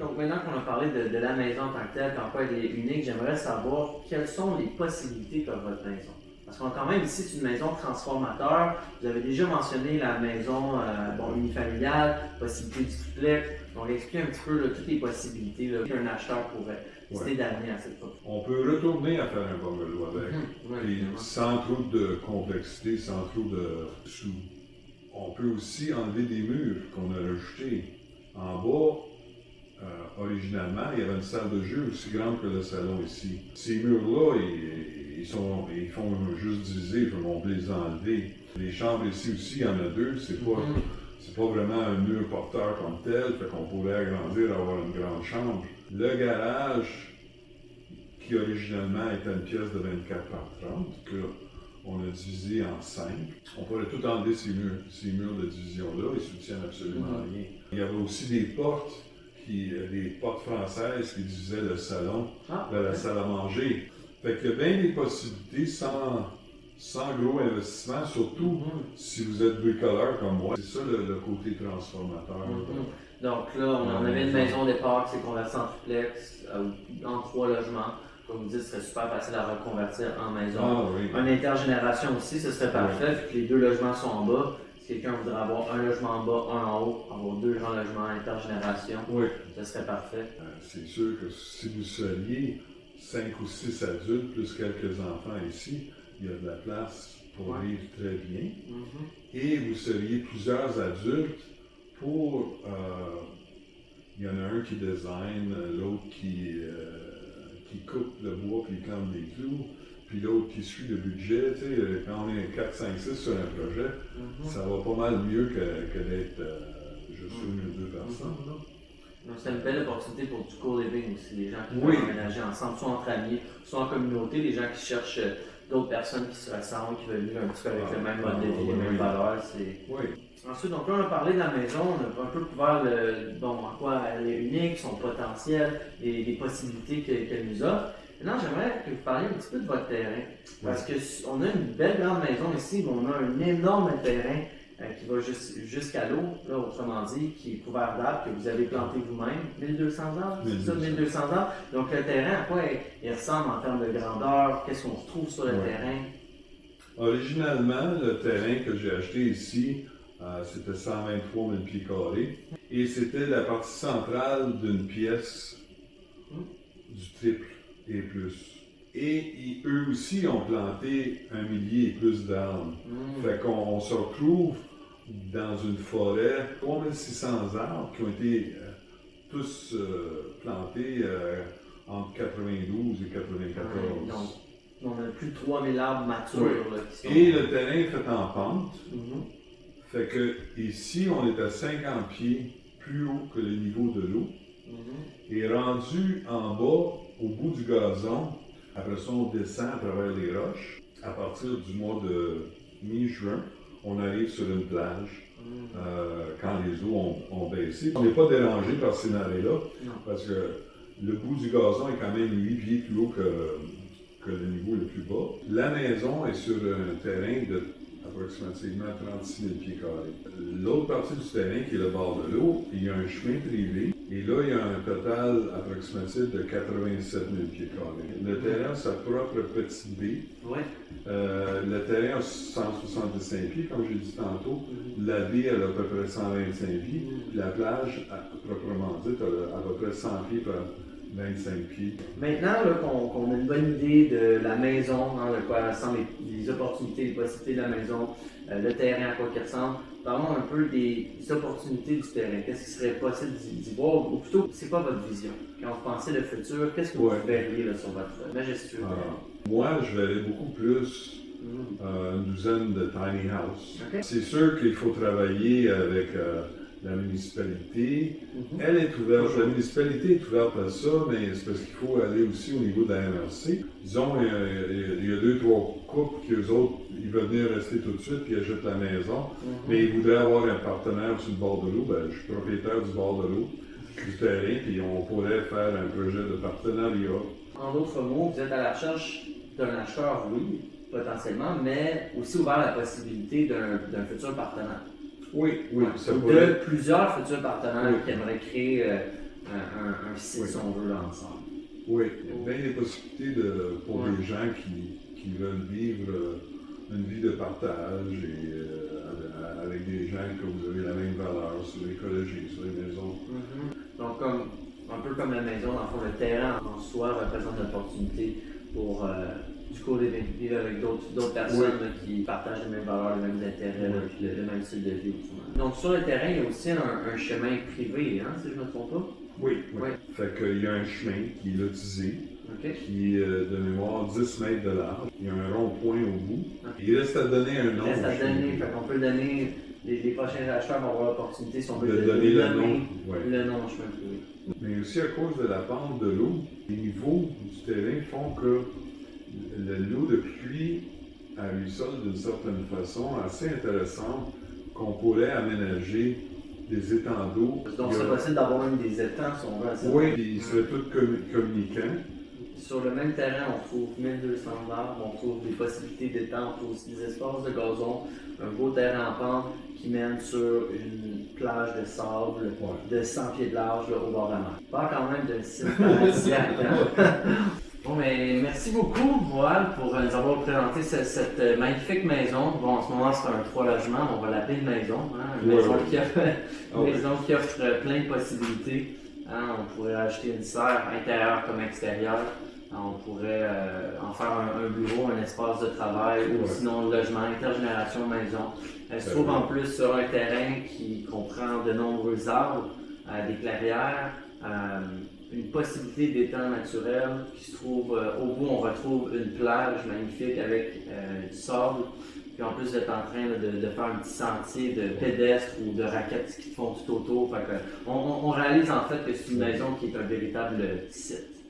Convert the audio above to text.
donc maintenant qu'on a parlé de la maison en tant que telle, quand elle est unique, j'aimerais savoir quelles sont les possibilités qu'offre votre maison. Parce qu'on a quand même ici une maison transformateur. Vous avez déjà mentionné la maison unifamiliale, possibilité du triplex. Donc, expliquez un petit peu là, toutes les possibilités qu'un acheteur pourrait décider d'amener à cette fois. On peut retourner à faire un bungalow avec, et sans trop de complexité, sans trop de sous. On peut aussi enlever des murs qu'on a rejetés. En bas, originalement, il y avait une salle de jeu aussi grande que le salon ici. Ces murs-là, ils font juste diviser, on peut les enlever. Les chambres ici aussi, il y en a deux, c'est pas vraiment un mur porteur comme tel, fait qu'on pourrait agrandir, avoir une grande chambre. Le garage, qui originalement était une pièce de 24 par 30, on a divisé en 5. On pourrait tout enlever ces murs de division-là, ils soutiennent absolument rien. Il y avait aussi des portes françaises qui divisaient le salon de la salle à manger. Fait qu'il y a bien des possibilités sans gros investissement, surtout si vous êtes bricoleur comme moi. C'est ça le côté transformateur. Donc là, on avait une maison au départ qui s'est convertie en triplex, en 3 logements. Comme vous dites, ce serait super facile à reconvertir en maison. Une intergénération aussi, ce serait parfait, vu que les 2 logements sont en bas. Si quelqu'un voudrait avoir un logement en bas, un en haut, avoir 2 grands logements intergénération, ce serait parfait. C'est sûr que si vous seriez 5 ou 6 adultes, plus quelques enfants ici, il y a de la place pour vivre très bien. Et vous seriez plusieurs adultes pour... il y en a un qui design, l'autre qui coupe le bois puis plante des clous, puis l'autre qui suit le budget. Tu sais, quand on est 4, 5, 6 sur un projet, ça va pas mal mieux que d'être juste une ou 2 personnes. Donc c'est une belle opportunité pour du co-living aussi, des gens qui veulent emménager ensemble, soit entre amis, soit en communauté, des gens qui cherchent d'autres personnes qui se ressemblent, qui veulent vivre un petit peu avec le même mode de vie, les mêmes valeurs. Ensuite, donc là, on a parlé de la maison, on a un peu couvert en quoi elle est unique, son potentiel, les possibilités qu'elle nous offre. Maintenant, j'aimerais que vous parliez un petit peu de votre terrain. Parce qu'on a une belle grande maison ici, mais on a un énorme terrain qui va jusqu'à l'eau, là, autrement dit, qui est couvert d'arbres, que vous avez planté vous-même. 1200 arbres, c'est ça, 1200 arbres. Donc le terrain, à quoi il ressemble en termes de grandeur? Qu'est-ce qu'on retrouve sur le terrain? Originalement, le terrain que j'ai acheté ici, c'était 123 000 pieds carrés. Et c'était la partie centrale d'une pièce du triple et plus. Et eux aussi ont planté 1 millier et plus d'arbres. Fait qu'on se retrouve dans une forêt, 3600 arbres qui ont été tous plantés entre 92 et 94. Donc, on a plus de 3000 arbres matures. Et le terrain est fait en pente. Fait que ici, on est à 50 pieds plus haut que le niveau de l'eau. Et rendu en bas, au bout du gazon, après ça, on descend à travers les roches. À partir du mois de mi-juin, on arrive sur une plage quand les eaux ont baissé. On n'est pas dérangé par ces marées-là parce que le bout du gazon est quand même 8 pieds plus haut que le niveau le plus bas. La maison est sur un terrain de approximativement 36 000 pieds carrés. L'autre partie du terrain, qui est le bord de l'eau, il y a un chemin privé. Et là, il y a un total approximatif de 87 000 pieds carrés. Le terrain a sa propre petite baie. Le terrain a 165 pieds, comme j'ai dit tantôt. La baie, elle a à peu près 125 pieds. La plage, proprement dite, a à peu près 100 pieds par 25 pieds. Maintenant qu'on a une bonne idée de la maison, de quoi ressemblent les opportunités, les possibilités de la maison, le terrain à quoi il ressemble, parlons un peu des opportunités du terrain. Qu'est-ce qui serait possible d'y voir? Ou plutôt, c'est quoi votre vision? Quand vous pensez le futur, qu'est-ce que vous verriez sur votre majestueux terrain? Moi, je verrais beaucoup plus une douzaine de tiny house. C'est sûr qu'il faut travailler avec la municipalité. Elle est ouverte, la municipalité est ouverte à ça, mais c'est parce qu'il faut aller aussi au niveau de la MRC. Disons, il y a 2-3 couples qui, eux autres, ils veulent venir rester tout de suite puis ils achètent la maison, mais ils voudraient avoir un partenaire sur le bord de l'eau. Je suis propriétaire du bord de l'eau, du terrain, puis on pourrait faire un projet de partenariat. En d'autres mots, vous êtes à la recherche d'un acheteur, oui, potentiellement, mais aussi ouvert à la possibilité d'un futur partenaire. Oui, ça ou pourrait. De plusieurs futurs partenaires qui aimeraient créer un site, si on veut, là, ensemble. Oui, il y a bien des possibilités pour des gens qui veulent vivre une vie de partage et avec des gens que vous avez la même valeur sur l'écologie, sur les maisons. Donc, un peu comme la maison, dans le fond, le terrain en soi représente une opportunité pour du co-living, vivre avec d'autres personnes là, qui partagent les mêmes valeurs, les mêmes intérêts, là, puis le même style de vie. Donc, sur le terrain, il y a aussi un chemin privé, hein, si je ne me trompe pas. Oui. Fait qu'il y a un chemin qui est lotisé, qui est de mémoire 10 mètres de large. Il y a un rond-point au bout. Il reste à donner un nom. Il reste à donner, fait qu'on peut le donner, les prochains acheteurs vont avoir l'opportunité, si on veut, de donner le nom. Le nom au chemin privé. Mais aussi à cause de la pente de l'eau, les niveaux du terrain font que l'eau de pluie ruisselle d'une certaine façon assez intéressante qu'on pourrait aménager des étangs d'eau. Donc c'est possible d'avoir même des étangs si on veut. Oui, ils seraient tous communicants. Sur le même terrain, on trouve 1200 arbres, on trouve des possibilités d'étangs, on trouve aussi des espaces de gazon, un beau terrain en pente qui mène sur une plage de sable de 100 pieds de large là, au bord de la mer. Pas quand même d'un site paradisiaque. Bon, mais merci beaucoup, Moal, pour nous avoir présenté cette magnifique maison. Bon, en ce moment, c'est un 3 logements, on va l'appeler une maison. Hein? Une maison qui offre plein de possibilités. Hein? On pourrait ajouter une serre intérieure comme extérieure. On pourrait en faire un bureau, un espace de travail ou sinon un logement, intergénération maison. Elle se trouve en plus sur un terrain qui comprend de nombreux arbres, des clairières, une possibilité d'étang naturel qui se trouve au bout. On retrouve une plage magnifique avec du sable. Puis en plus d'être en train de faire un petit sentier de pédestres ou de raquettes qui font tout autour. Fait que on réalise en fait que c'est une maison qui est un véritable site.